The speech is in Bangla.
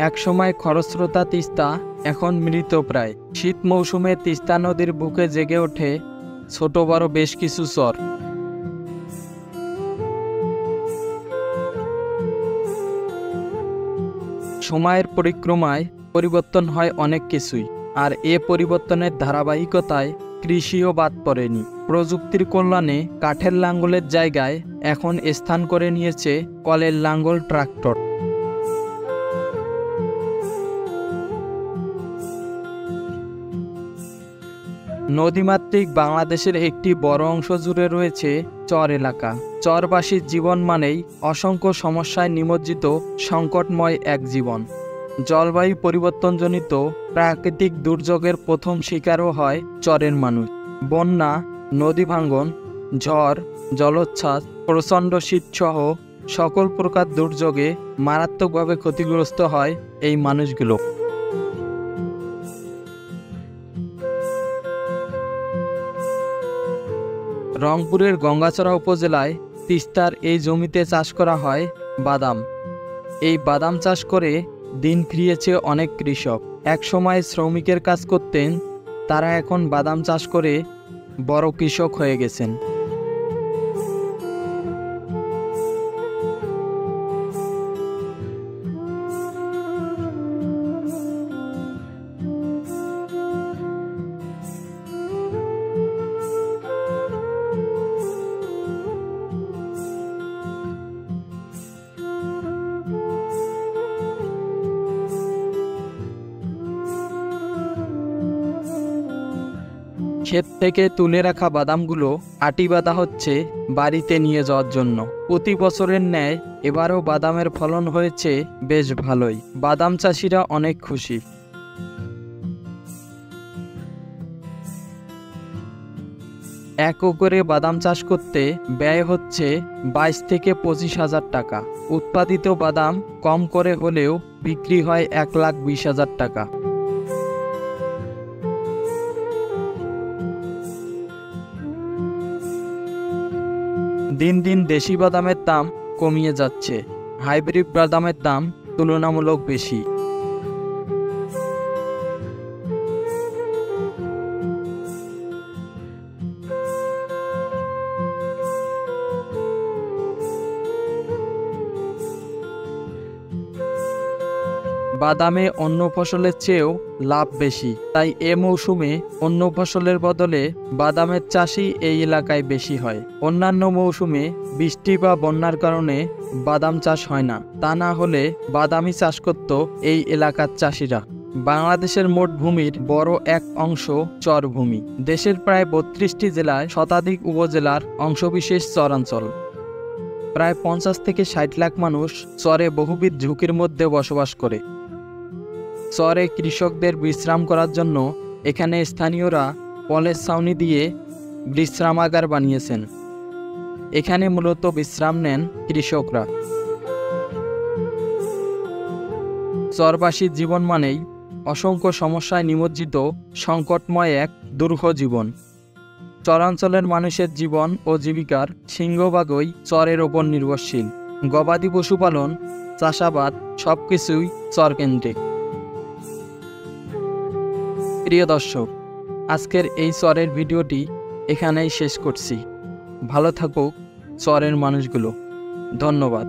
একসময় খরস্রোতা তিস্তা এখন মৃতপ্রায়। শীত মৌসুমে তিস্তা নদীর বুকে জেগে ওঠে ছোট বড় বেশ কিছু চর। সময়ের পরিক্রমায় পরিবর্তন হয় অনেক কিছুই, আর এ পরিবর্তনের ধারাবাহিকতায় কৃষিও বাদ পড়েনি। প্রযুক্তির কল্যাণে কাঠের লাঙ্গলের জায়গায় এখন স্থান করে নিয়েছে কলের লাঙ্গল, ট্রাক্টর। নদীমাতৃক বাংলাদেশের একটি বড় অংশ জুড়ে রয়েছে চর এলাকা। চরবাসীর জীবন মানেই অসংখ্য সমস্যায় নিমজ্জিত সংকটময় এক জীবন। জলবায়ু পরিবর্তনজনিত প্রাকৃতিক দুর্যোগের প্রথম শিকারও হয় চরের মানুষ। বন্যা, নদী ভাঙ্গন, ঝড়, জলোচ্ছ্বাস, প্রচণ্ড শীতসহ সকল প্রকার দুর্যোগে মারাত্মকভাবে ক্ষতিগ্রস্ত হয় এই মানুষগুলো। রংপুরের গঙ্গাচড়া উপজেলায় তিস্তার এই জমিতে চাষ করা হয় বাদাম। এই বাদাম চাষ করে দিন ফিরিয়েছে অনেক কৃষক। একসময় শ্রমিকের কাজ করতেন, তারা এখন বাদাম চাষ করে বড় কৃষক হয়ে গেছেন। ক্ষেত থেকে তুলে রাখা বাদামগুলো আটি বাঁধা হচ্ছে বাড়িতে নিয়ে যাওয়ার জন্য। প্রতি বছরের ন্যায় এবারও বাদামের ফলন হয়েছে বেশ ভালোই। বাদাম চাষিরা অনেক খুশি। এক একরে বাদাম চাষ করতে ব্যয় হচ্ছে 22 থেকে 25,000 টাকা। উৎপাদিত বাদাম কম করে হলেও বিক্রি হয় 1,20,000 টাকা। দিন দিন দেশি বাদামের দাম কমিয়ে যাচ্ছে, হাইব্রিড বাদামের দাম তুলনামূলক বেশি। বাদামে অন্য ফসলের চেয়েও লাভ বেশি, তাই এ মৌসুমে অন্য ফসলের বদলে বাদামের চাষই এই এলাকায় বেশি হয়। অন্যান্য মৌসুমে বৃষ্টি বা বন্যার কারণে বাদাম চাষ হয় না, তা না হলে বাদামই চাষ করত এই এলাকার চাষিরা। বাংলাদেশের মোট ভূমির বড় এক অংশ চরভূমি। দেশের প্রায় 32টি জেলায় শতাধিক উপজেলার অংশবিশেষ চরাঞ্চল। প্রায় 50 থেকে 60 লাখ মানুষ চরে বহুবিধ ঝুঁকির মধ্যে বসবাস করে। চরে কৃষকদের বিশ্রাম করার জন্য এখানে স্থানীয়রা পলের ছাউনি দিয়ে বিশ্রামাগার বানিয়েছেন। এখানে মূলত বিশ্রাম নেন কৃষকরা। চরবাসীর জীবন মানেই অসংখ্য সমস্যায় নিমজ্জিত সংকটময় এক দুর্হ জীবন। চরাঞ্চলের মানুষের জীবন ও জীবিকার সিংহভাগই চরের ওপর নির্ভরশীল। গবাদি পশুপালন, চাষাবাদ সবকিছুই চরকেন্দ্রিক। প্রিয় দর্শক, আজকের এই চরের ভিডিওটি এখানেই শেষ করছি। ভালো থাকুক চরের মানুষগুলো। ধন্যবাদ।